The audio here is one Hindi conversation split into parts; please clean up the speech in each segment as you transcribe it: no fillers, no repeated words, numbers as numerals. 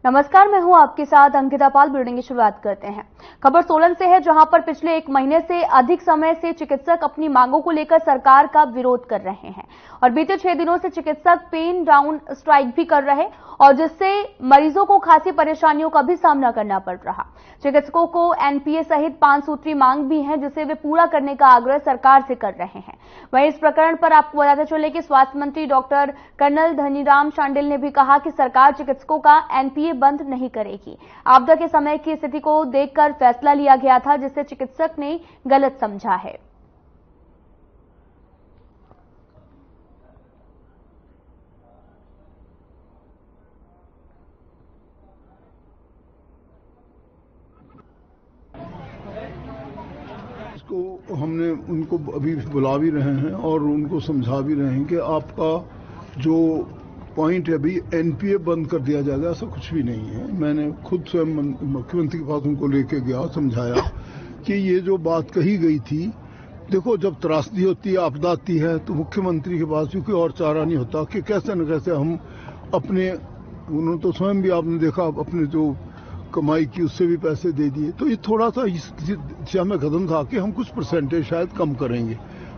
नमस्कार, मैं हूं आपके साथ अंकिता पाल। बुलेटिन की शुरुआत करते हैं। खबर सोलन से है, जहां पर पिछले एक महीने से अधिक समय से चिकित्सक अपनी मांगों को लेकर सरकार का विरोध कर रहे हैं और बीते 6 दिनों से चिकित्सक पेन डाउन स्ट्राइक भी कर रहे और जिससे मरीजों को खासी परेशानियों का भी सामना करना पड़ रहा। चिकित्सकों को एनपीए सहित 5 सूत्री मांग भी है, जिसे वे पूरा करने का आग्रह सरकार से कर रहे हैं। वहीं इस प्रकरण पर आपको बताते चले कि स्वास्थ्य मंत्री डॉक्टर कर्नल धनीराम शांडिल ने भी कहा कि सरकार चिकित्सकों का एनपीए बंद नहीं करेगी। आपदा के समय की स्थिति को देखकर फैसला लिया गया था, जिसे चिकित्सक ने गलत समझा है। इसको हमने उनको अभी बुला भी रहे हैं और उनको समझा भी रहे हैं कि आपका जो पॉइंट है अभी एनपीए बंद कर दिया जाएगा, ऐसा कुछ भी नहीं है। मैंने खुद स्वयं मुख्यमंत्री के पास उनको लेके गया, समझाया कि ये जो बात कही गई थी, देखो जब त्रासदी होती है, आपदा आती है, तो मुख्यमंत्री के पास भी कोई और चारा नहीं होता कि कैसे न कैसे हम अपने, उन्होंने तो स्वयं भी आपने देखा अपने जो कमाई की उससे भी पैसे दे दिए, तो ये थोड़ा सा इस दिशा में कदम था कि हम कुछ परसेंटेज शायद कम करेंगे।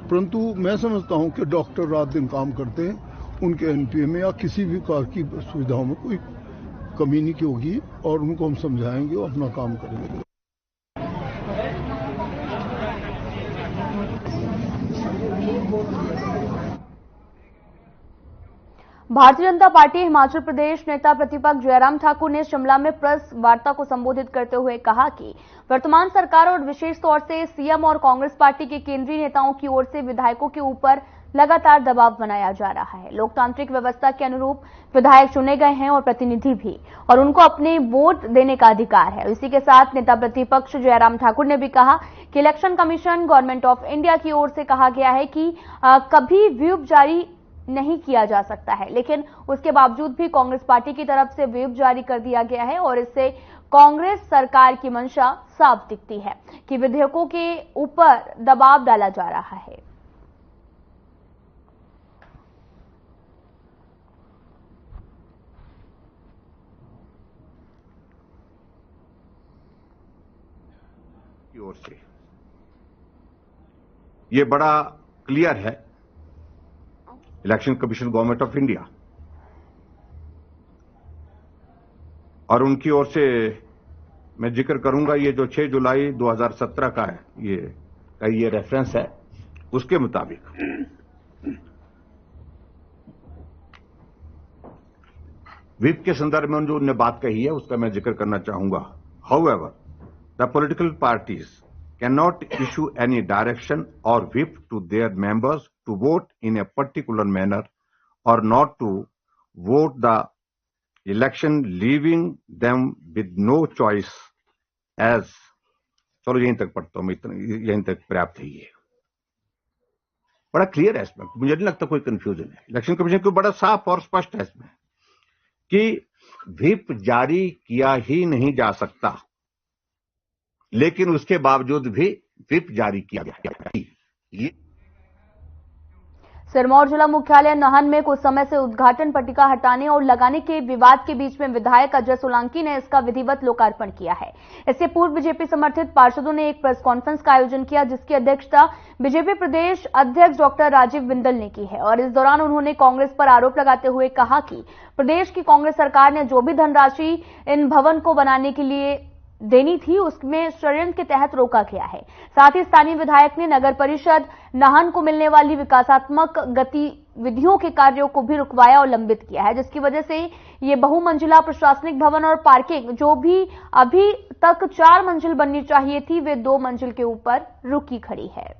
परंतु मैं समझता हूं कि डॉक्टर रात दिन काम करते हैं, उनके एनपीए में या किसी भी प्रकार की सुविधाओं में कोई कमी नहीं होगी और उनको हम समझाएंगे और अपना काम करेंगे। भारतीय जनता पार्टी हिमाचल प्रदेश नेता प्रतिपक्ष जयराम ठाकुर ने शिमला में प्रेस वार्ता को संबोधित करते हुए कहा कि वर्तमान सरकार और विशेष तौर से सीएम और कांग्रेस पार्टी के केंद्रीय नेताओं की ओर से विधायकों के ऊपर लगातार दबाव बनाया जा रहा है। लोकतांत्रिक व्यवस्था के अनुरूप विधायक चुने गए हैं और प्रतिनिधि भी, और उनको अपने वोट देने का अधिकार है। इसी के साथ नेता प्रतिपक्ष जयराम ठाकुर ने भी कहा कि election commission government of India की ओर से कहा गया है कि कभी व्हिप जारी नहीं किया जा सकता है, लेकिन उसके बावजूद भी कांग्रेस पार्टी की तरफ से व्हिप जारी कर दिया गया है और इससे कांग्रेस सरकार की मंशा साफ दिखती है कि विधेयकों के ऊपर दबाव डाला जा रहा है। की ओर से ये बड़ा क्लियर है, election commission government of India और उनकी ओर से मैं जिक्र करूंगा, ये जो 6 जुलाई 2017 का है, ये रेफरेंस है, उसके मुताबिक व्हिप के संदर्भ में जो उन्होंने बात कही है उसका मैं जिक्र करना चाहूंगा। However, the political parties cannot issue any direction or whip to their members to vote in a particular manner or not to vote the election, leaving them with no choice as। चलो यहीं तक पढ़ता हूं मैं, यहीं तक पर्याप्त है। ये बड़ा क्लियर है इसमें, मुझे नहीं लगता कोई कंफ्यूजन है। इलेक्शन कमीशन को बड़ा साफ और स्पष्ट है इसमें कि व्हिप जारी किया ही नहीं जा सकता, लेकिन उसके बावजूद भी व्हिप जारी किया गया। सिरमौर जिला मुख्यालय नाहन में कुछ समय से उद्घाटन पट्टिका हटाने और लगाने के विवाद के बीच में विधायक अजय सोलंकी ने इसका विधिवत लोकार्पण किया है। इससे पूर्व बीजेपी समर्थित पार्षदों ने एक प्रेस कॉन्फ्रेंस का आयोजन किया, जिसकी अध्यक्षता बीजेपी प्रदेश अध्यक्ष डॉक्टर राजीव बिंदल ने की है और इस दौरान उन्होंने कांग्रेस पर आरोप लगाते हुए कहा कि प्रदेश की कांग्रेस सरकार ने जो भी धनराशि इन भवन को बनाने के लिए देनी थी, उसमें षड्यंत्र के तहत रोका गया है। साथ ही स्थानीय विधायक ने नगर परिषद नाहन को मिलने वाली विकासात्मक गतिविधियों के कार्यों को भी रुकवाया और लंबित किया है, जिसकी वजह से ये बहुमंजिला प्रशासनिक भवन और पार्किंग, जो भी अभी तक 4 मंजिल बननी चाहिए थी, वे 2 मंजिल के ऊपर रुकी खड़ी है।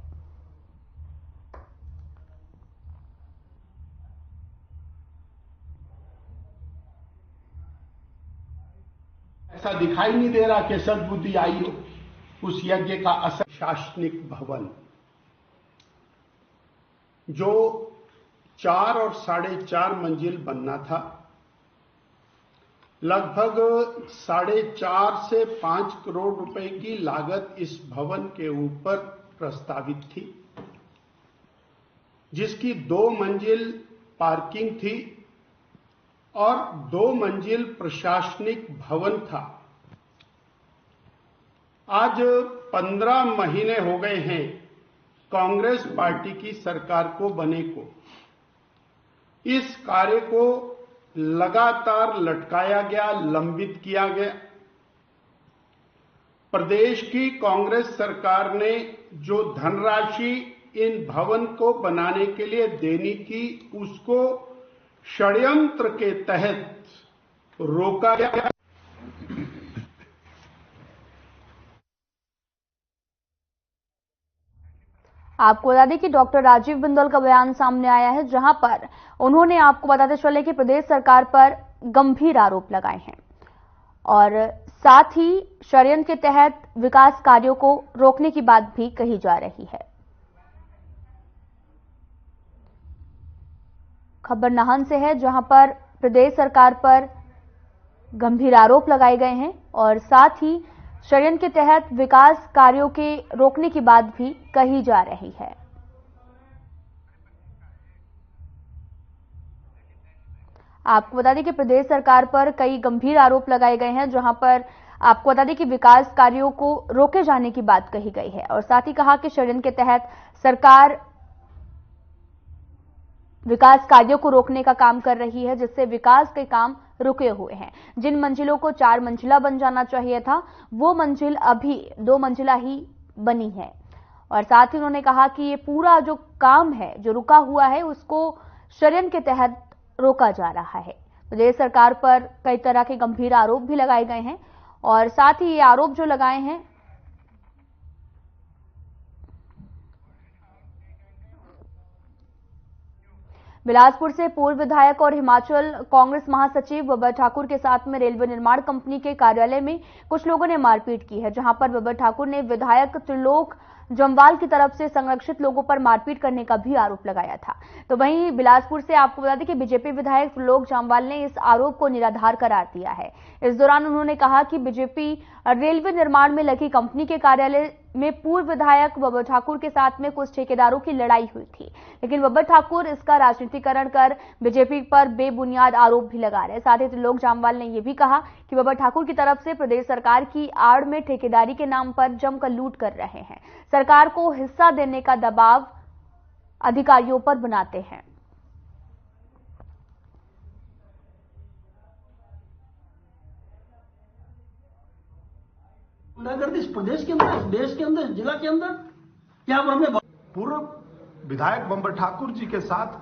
ऐसा दिखाई नहीं दे रहा कि सद्बुद्धि आई हो। उस यज्ञ का असर प्रशासनिक भवन जो 4 और 4.5 मंजिल बनना था, लगभग 4.5 से 5 करोड़ रुपए की लागत इस भवन के ऊपर प्रस्तावित थी, जिसकी 2 मंजिल पार्किंग थी और 2 मंजिल प्रशासनिक भवन था। आज 15 महीने हो गए हैं कांग्रेस पार्टी की सरकार को बने को। इस कार्य को लगातार लटकाया गया, लंबित किया गया। प्रदेश की कांग्रेस सरकार ने जो धनराशि इन भवन को बनाने के लिए देनी थी, उसको षड्यंत्र के तहत रोका गया। आपको बता दें कि डॉक्टर राजीव बिंदल का बयान सामने आया है, जहां पर उन्होंने आपको बताते चले कि प्रदेश सरकार पर गंभीर आरोप लगाए हैं और साथ ही षड्यंत्र के तहत विकास कार्यों को रोकने की बात भी कही जा रही है। खबर नाहन से है, जहां पर प्रदेश सरकार पर गंभीर आरोप लगाए गए हैं और साथ ही षड्यंत्र के तहत विकास कार्यों के रोकने की बात भी कही जा रही है। आपको बता दें कि प्रदेश सरकार पर कई गंभीर आरोप लगाए गए हैं, जहां पर आपको बता दें कि विकास कार्यों को रोके जाने की बात कही गई है और साथ ही कहा कि षड्यंत्र के तहत सरकार विकास कार्यों को रोकने का काम कर रही है, जिससे विकास के काम रुके हुए हैं। जिन मंजिलों को 4 मंजिला बन जाना चाहिए था, वो मंजिल अभी 2 मंजिला ही बनी है और साथ ही उन्होंने कहा कि ये पूरा जो काम है, जो रुका हुआ है, उसको षड्यंत्र के तहत रोका जा रहा है। प्रदेश सरकार पर कई तरह के गंभीर आरोप भी लगाए गए हैं और साथ ही ये आरोप जो लगाए हैं बिलासपुर से पूर्व विधायक और हिमाचल कांग्रेस महासचिव बब्बर ठाकुर के साथ में रेलवे निर्माण कंपनी के कार्यालय में कुछ लोगों ने मारपीट की है, जहां पर बब्बर ठाकुर ने विधायक त्रिलोक जम्वाल की तरफ से संरक्षित लोगों पर मारपीट करने का भी आरोप लगाया था। तो वहीं बिलासपुर से आपको बता दें कि बीजेपी विधायक त्रिलोक जम्वाल ने इस आरोप को निराधार करार दिया है। इस दौरान उन्होंने कहा कि बीजेपी रेलवे निर्माण में लगी कंपनी के कार्यालय में पूर्व विधायक बब्बर ठाकुर के साथ में कुछ ठेकेदारों की लड़ाई हुई थी, लेकिन बब्बर ठाकुर इसका राजनीतिकरण कर बीजेपी पर बेबुनियाद आरोप भी लगा रहे हैं। साथ ही त्रिलोक जम्वाल ने यह भी कहा कि बब्बर ठाकुर की तरफ से प्रदेश सरकार की आड़ में ठेकेदारी के नाम पर जमकर लूट कर रहे हैं, सरकार को हिस्सा देने का दबाव अधिकारियों पर बनाते हैं। इस प्रदेश के अंदर, इस देश के अंदर, इस जिला के अंदर क्या हमें पूर्व विधायक बब्बर ठाकुर जी के साथ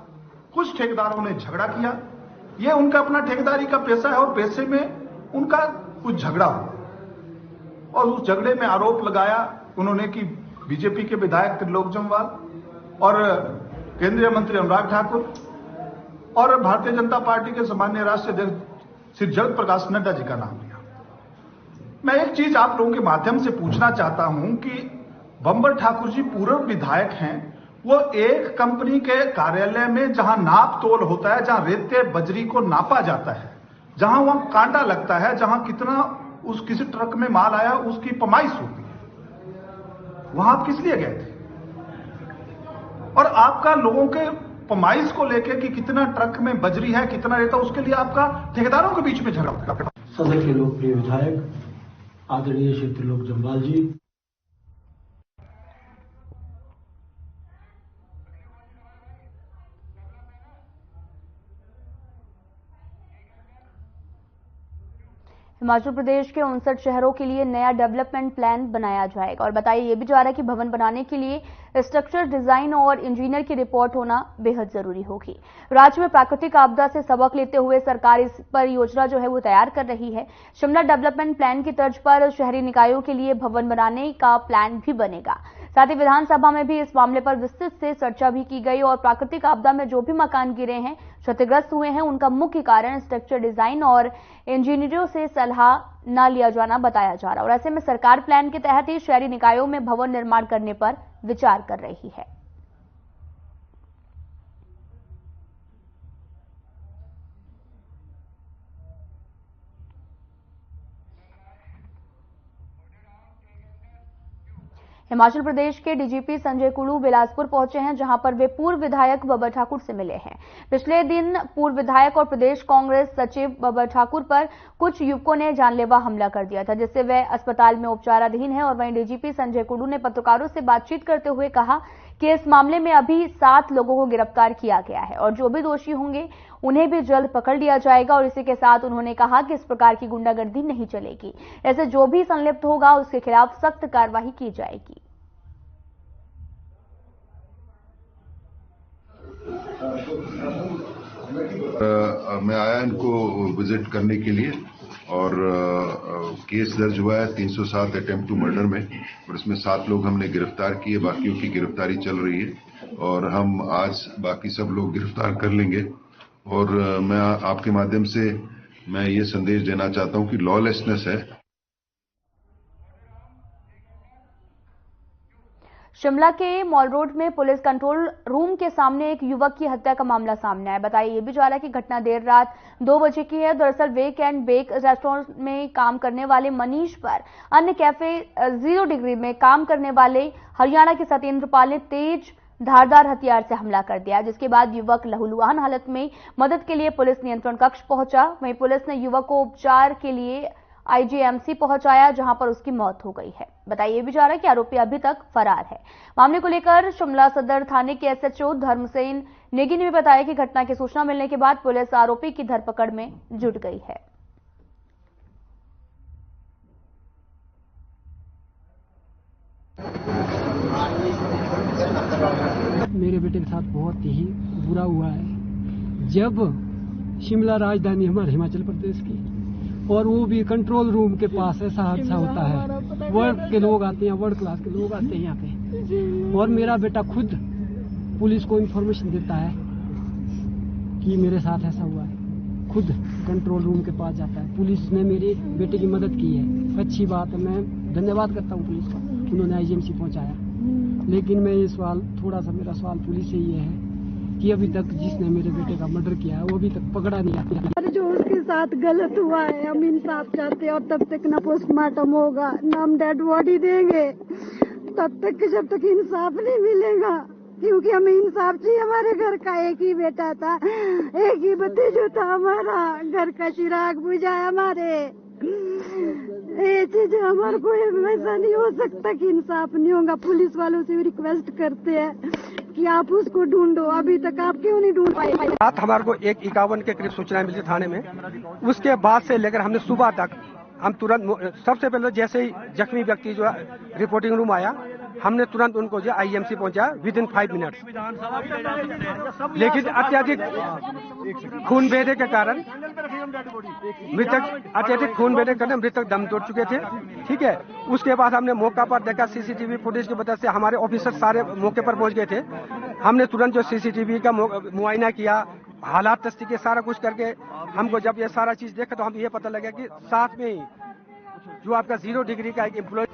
कुछ ठेकेदारों ने झगड़ा किया। यह उनका अपना ठेकेदारी का पेशा है और पेशे में उनका कुछ झगड़ा हुआ और उस झगड़े में आरोप लगाया उन्होंने कि बीजेपी के विधायक त्रिलोक जम्वाल और केंद्रीय मंत्री अनुराग ठाकुर और भारतीय जनता पार्टी के सामान्य राष्ट्रीय अध्यक्ष श्री जगत प्रकाश नड्डा जी का नाम लिया। मैं एक चीज आप लोगों के माध्यम से पूछना चाहता हूं कि बब्बर ठाकुर जी पूर्व विधायक हैं, वो एक कंपनी के कार्यालय में जहां नाप तोल होता है, जहां रेते बजरी को नापा जाता है, जहां वहां कांटा लगता है, जहां कितना उस किसी ट्रक में माल आया उसकी पमाइश होती है, वहां आप किस लिए गए थे? और आपका लोगों के पमाइश को लेकर कि कितना ट्रक में बजरी है, कितना रेता, उसके लिए आपका ठेकेदारों के बीच में झगड़ा होता है। सदन के लोकप्रिय विधायक आदरणीय श्री त्रिलोक जम्वाल जी, हिमाचल प्रदेश के 59 शहरों के लिए नया डेवलपमेंट प्लान बनाया जाएगा और बताया यह भी जा रहा है कि भवन बनाने के लिए स्ट्रक्चर डिजाइन और इंजीनियर की रिपोर्ट होना बेहद जरूरी होगी। राज्य में प्राकृतिक आपदा से सबक लेते हुए सरकार इस पर योजना जो है वो तैयार कर रही है। शिमला डेवलपमेंट प्लान की तर्ज पर शहरी निकायों के लिए भवन बनाने का प्लान भी बनेगा। साथ ही विधानसभा में भी इस मामले पर विस्तृत से चर्चा भी की गई और प्राकृतिक आपदा में जो भी मकान गिरे हैं, क्षतिग्रस्त हुए हैं, उनका मुख्य कारण स्ट्रक्चर डिजाइन और इंजीनियरों से सलाह न लिया जाना बताया जा रहा है और ऐसे में सरकार प्लान के तहत ही शहरी निकायों में भवन निर्माण करने पर विचार कर रही है। हिमाचल प्रदेश के डीजीपी संजय कुड़ू बिलासपुर पहुंचे हैं, जहां पर वे पूर्व विधायक बब्बर ठाकुर से मिले हैं। पिछले दिन पूर्व विधायक और प्रदेश कांग्रेस सचिव बब्बर ठाकुर पर कुछ युवकों ने जानलेवा हमला कर दिया था, जिससे वे अस्पताल में उपचाराधीन हैं। और वहीं डीजीपी संजय कुड़ू ने पत्रकारों से बातचीत करते हुए कहा कि इस मामले में अभी 7 लोगों को गिरफ्तार किया गया है और जो भी दोषी होंगे उन्हें भी जल्द पकड़ लिया जाएगा। और इसी के साथ उन्होंने कहा कि इस प्रकार की गुंडागर्दी नहीं चलेगी, ऐसे जो भी संलिप्त होगा उसके खिलाफ सख्त कार्रवाई की जाएगी। मैं आया इनको विजिट करने के लिए और केस दर्ज हुआ है 307 अटेम्प्ट टू मर्डर में और इसमें 7 लोग हमने गिरफ्तार किए, बाकियों की गिरफ्तारी चल रही है और हम आज बाकी सब लोग गिरफ्तार कर लेंगे। और मैं आपके माध्यम से मैं ये संदेश देना चाहता हूं कि लॉलेसनेस है। शिमला के मॉल रोड में पुलिस कंट्रोल रूम के सामने एक युवक की हत्या का मामला सामने आया। बताया ये भी जा रहा है कि घटना देर रात 2 बजे की है। दरअसल वेक एंड बेक रेस्टोरेंट में काम करने वाले मनीष पर अन्य कैफे 0 डिग्री में काम करने वाले हरियाणा के सत्येंद्र पाल ने तेज धारदार हथियार से हमला कर दिया, जिसके बाद युवक लहूलुहान हालत में मदद के लिए पुलिस नियंत्रण कक्ष पहुंचा। वहीं पुलिस ने युवक को उपचार के लिए आईजीएमसी पहुंचाया, जहां पर उसकी मौत हो गई है। बताइए भी जा रहा है कि आरोपी अभी तक फरार है। मामले को लेकर शिमला सदर थाने के एसएचओ धर्मसेन नेगी ने भी बताया कि घटना की सूचना मिलने के बाद पुलिस आरोपी की धरपकड़ में जुट गई है। मेरे बेटे के साथ बहुत ही बुरा हुआ है। जब शिमला राजधानी हमारे हिमाचल प्रदेश की और वो भी कंट्रोल रूम के पास ऐसा हादसा होता है, वर्ल्ड के लोग आते हैं, वर्ल्ड क्लास के लोग आते हैं यहाँ पे, और मेरा बेटा खुद पुलिस को इन्फॉर्मेशन देता है कि मेरे साथ ऐसा हुआ है, खुद कंट्रोल रूम के पास जाता है। पुलिस ने मेरे बेटे की मदद की है, अच्छी बात है, मैं धन्यवाद करता हूँ पुलिस का, उन्होंने आईजीएमसी पहुँचाया। लेकिन मैं ये सवाल, थोड़ा सा मेरा सवाल पुलिस से ये है कि अभी तक जिसने मेरे बेटे का मर्डर किया है वो अभी तक पकड़ा नहीं गया। जो उसके साथ गलत हुआ है हम इंसाफ चाहते हैं, और तब तक ना पोस्टमार्टम होगा ना हम डेड बॉडी देंगे, तब तक जब तक इंसाफ नहीं मिलेगा, क्योंकि हमें इंसाफ चाहिए। हमारे घर का एक ही बेटा था, एक ही भतीजा था, हमारा घर का चिराग बुझा है हमारे। ये चीज हमारे को वैसा नहीं हो सकता कि इंसाफ नहीं होगा। पुलिस वालों से भी रिक्वेस्ट करते हैं कि आप उसको ढूंढो, अभी तक आप क्यों नहीं ढूंढ पाए। रात हमारे को 1:51 के करीब सूचना मिली थाने में। उसके बाद से लेकर हमने सुबह तक हम तुरंत, सबसे पहले जैसे ही जख्मी व्यक्ति जो रिपोर्टिंग रूम आया, हमने तुरंत उनको जो आईएमसी पहुंचा विद इन 5 मिनट्स। लेकिन अत्यधिक खून बहने के कारण मृतक दम तोड़ चुके थे। ठीक है, उसके बाद हमने मौका पर देखा, सीसीटीवी फुटेज की वजह से हमारे ऑफिसर सारे मौके पर पहुंच गए थे। हमने तुरंत जो सीसीटीवी का मुआयना किया, हालात तस्दीक सारा कुछ करके हमको जब ये सारा चीज देखा तो हम ये पता लगा कि साथ में ही जो आपका 0 डिग्री का एक एम्प्लॉय